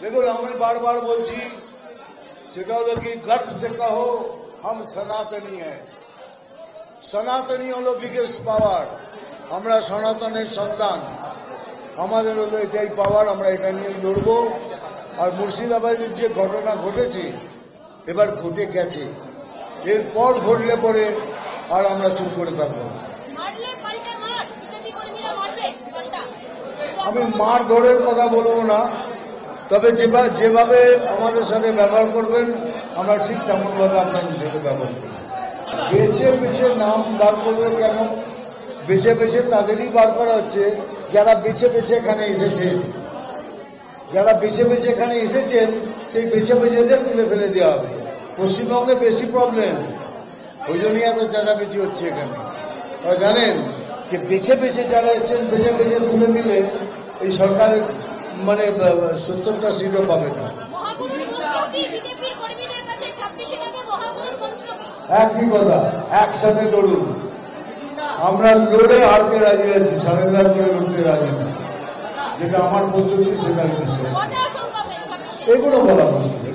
देखो मैं बार बार बोलছি সেটা হলো কি गर्व से कहो हम सनातनी है। सनातनी হলো বিগেস্ট পাওয়ার। আমরা সনাতনের সন্তান, আমাদের হলো এটাই পাওয়ার, আমরা এটা নিয়ে লড়ব। আর মুর্শিদাবাদের যে ঘটনা ঘটেছে এবার ঘটে গেছে, এরপর ঘটলে পরে আর আমরা চুপ করে থাকবো। আমি মার ধরের কথা বলবো না, তবে যেভাবে আমাদের সাথে ব্যবহার করবেন আমরা ঠিক তেমন ভাবে আপনাদের সাথে ব্যবহার করব। বেছে বেছে নাম বার করবে কেন? বেছে বেছে তাদেরই বার করা হচ্ছে যারা বেছে বেছে এখানে এসেছেন। যারা বেছে বেছে এখানে এসেছেন সেই বেছে বেছেদের তুলে ফেলে দেওয়া হবে। পশ্চিমবঙ্গে বেশি প্রবলেম, ওই জন্যই এত চেঁচামেচি হচ্ছে এখানে। জানেন যে বেছে বেছে যারা এসেছেন বেছে বেছে তুলে দিলে এই সরকার মানে 70টা সিটও পাবে না। একই কথা, একসাথে লড়ুন। আমরা লড়ে হারতে রাজি আছি, সারেন্ডার করে লড়তে রাজি না। যেটা আমার পদ্ধতি সেটা এগুলো বলা মুশকিল।